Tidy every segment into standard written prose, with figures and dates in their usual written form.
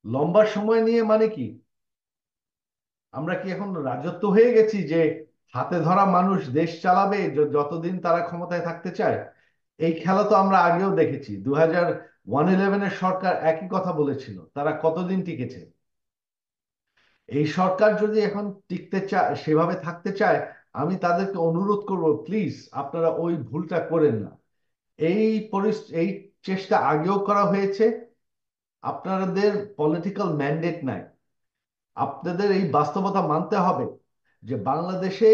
লম্বা সময় নিয়ে মানে কি? আমরা কি এখন রাজত্ব হয়ে গেছি যে হাতে ধরা মানুষ দেশ চালাবে যতদিন তারা ক্ষমতায় থাকতে চায়? এই খেলা তো আমরা আগেও দেখেছি। 2011-এর সরকার একই কথা বলেছিল, তারা কতদিন টিকেছে? এই সরকার যদি এখন টিকতে চায়, সেভাবে থাকতে চায়, আমি তাদেরকে অনুরোধ করব, প্লিজ আপনারা ওই ভুলটা করেন না। এই চেষ্টা আগেও করা হয়েছে। আপনাদের পলিটিক্যাল ম্যান্ডেট নাই। আপনাদের এই বাস্তবতা মানতে হবে যে বাংলাদেশে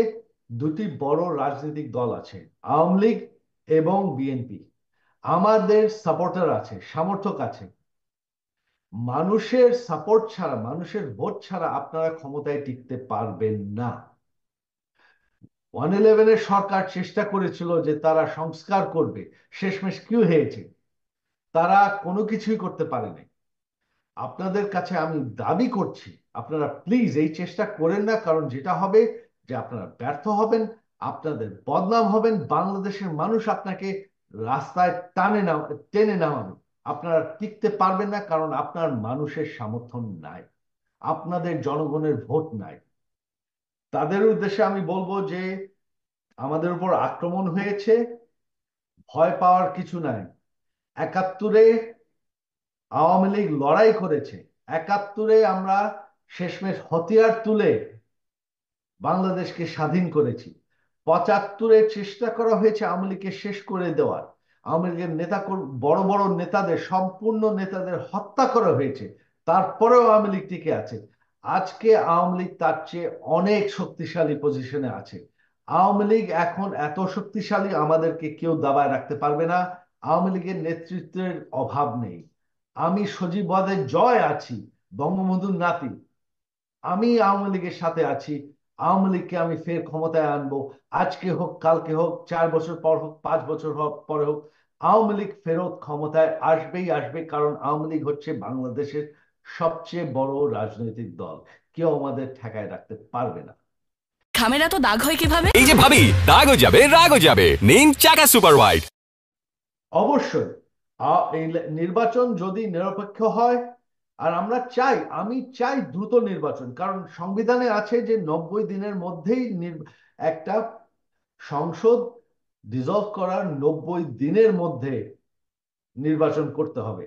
দুটি বড় রাজনৈতিক দল আছে, আওয়ামী লীগ এবং বিএনপি। আমাদের সাপোর্টার আছে, সমর্থক আছে। মানুষের সাপোর্ট ছাড়া, মানুষের ভোট ছাড়া আপনারা ক্ষমতায় টিকতে পারবেন না। 111-এর সরকার চেষ্টা করেছিল যে তারা সংস্কার করবে, শেষমেশ কি হয়েছে? তারা কোনো কিছুই করতে পারেনি। আপনাদের কাছে আমি দাবি করছি, আপনারা প্লিজ এই চেষ্টা করেন না, কারণ যেটা হবে যে আপনারা ব্যর্থ হবেন, আপনাদের বদনাম হবেন, বাংলাদেশের মানুষ আপনাকে রাস্তায় টেনে নামাবে। আপনারা টিকতে পারবেন না, কারণ আপনার মানুষের সমর্থন নাই, আপনাদের জনগণের ভোট নাই। তাদের উদ্দেশ্যে আমি বলবো যে আমাদের উপর আক্রমণ হয়েছে, ভয় পাওয়ার কিছু নাই। 71-এ আওয়ামী লীগ লড়াই করেছে, 71-এ আমরা শেষমেশ হাতিয়ার তুলে বাংলাদেশকে স্বাধীন করেছি। 75-এ চেষ্টা করা হয়েছে আওয়ামী লীগকে শেষ করে দেওয়ার। আওয়ামী লীগের বড় বড় নেতাদের, সম্পূর্ণ নেতাদের হত্যা করা হয়েছে। তারপরেও আওয়ামী লীগ টিকে আছে। আজকে আওয়ামী লীগ তার চেয়ে অনেক শক্তিশালী পজিশনে আছে। আওয়ামী লীগ এখন এত শক্তিশালী, আমাদেরকে কেউ দাবায় রাখতে পারবে না। আওয়ামী লীগের নেতৃত্বের অভাব নেই। আমি সজীব ওয়াজেদ জয় আছি, বঙ্গবন্ধুর নাতি। আমি আওয়ামী লীগের সাথে আছি। আওয়ামী লীগকে আমি ফের ক্ষমতায় আনবো। আজকে হোক, কালকে হোক, 4 বছর পর হোক, 5 বছর হোক, পরে হোক, আওয়ামী লীগ ফেরত ক্ষমতায় আসবেই আসবে। কারণ আওয়ামী লীগ হচ্ছে বাংলাদেশের সবচেয়ে বড় রাজনৈতিক দল। কেউ আমাদের ঠেকায় রাখতে পারবে না। খামের এত দাগ হয় কিভাবে? এই যে ভাবি, দাগও যাবে রাগও যাবে, নিন চাকা সুপার হোয়াইট। অবশ্যই এই নির্বাচন যদি নিরপেক্ষ হয়, আর আমি চাই দ্রুত নির্বাচন, কারণ সংবিধানে আছে যে 90 দিনের মধ্যেই একটা সংসদ ডিসলভ করার 90 দিনের মধ্যে নির্বাচন করতে হবে।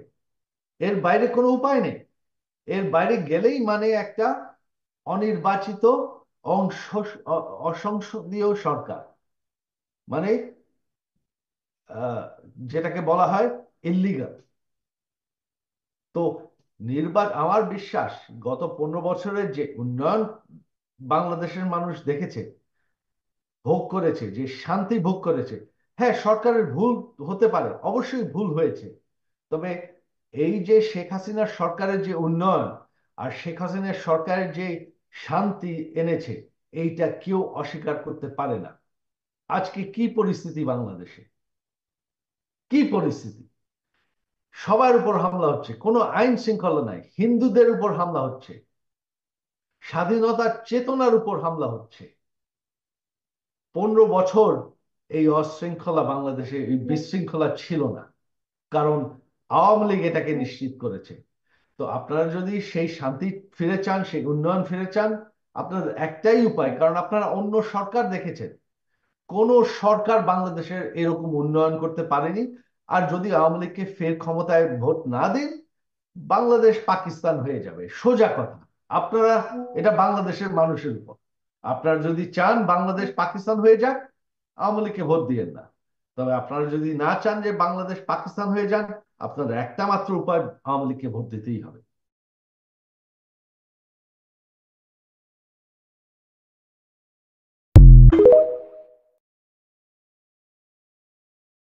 এর বাইরে কোনো উপায় নেই। এর বাইরে গেলেই মানে একটা অনির্বাচিত অংশ, অসংসদীয় সরকার, মানে আহ, যেটাকে বলা হয় ইল্লিগাল। তো আমার বিশ্বাস, গত 15 বছরের যে উন্নয়ন বাংলাদেশের মানুষ দেখেছে, ভোগ করেছে, যে শান্তি ভোগ করেছে, হ্যাঁ সরকারের ভুল হতে পারে, অবশ্যই ভুল হয়েছে। তবে এই যে শেখ হাসিনার সরকারের যে উন্নয়ন আর শেখ হাসিনার সরকারের যে শান্তি এনেছে, এইটা কেউ অস্বীকার করতে পারে না। আজকে কি পরিস্থিতি বাংলাদেশে, কি পরিস্থিতি! সবার উপর হামলা হচ্ছে, কোনো আইন শৃঙ্খলা নাই, হিন্দুদের উপর হামলা হচ্ছে, স্বাধীনতার চেতনার উপর হামলা হচ্ছে। 15 বছর এই অশৃঙ্খলা বাংলাদেশে, এই বিশৃঙ্খলা ছিল না, কারণ আওয়ামী লীগ এটাকে নিশ্চিত করেছে। তো আপনারা যদি সেই শান্তি ফিরে চান, সেই উন্নয়ন ফিরে চান, আপনাদের একটাই উপায়, কারণ আপনারা অন্য সরকার দেখেছেন, কোন সরকার বাংলাদেশের এরকম উন্নয়ন করতে পারেনি। আর যদি আওয়ামী লীগকে ফের ক্ষমতায় ভোট না দেন, বাংলাদেশ পাকিস্তান হয়ে যাবে, সোজা কথা। আপনারা, এটা বাংলাদেশের মানুষের উপর। আপনারা যদি চান বাংলাদেশ পাকিস্তান হয়ে যাক, আওয়ামী লীগকে ভোট দিয়েন না। তবে আপনারা যদি না চান যে বাংলাদেশ পাকিস্তান হয়ে যান, আপনার একটা মাত্র উপায়, আওয়ামী লীগকে ভোট দিতেই হবে।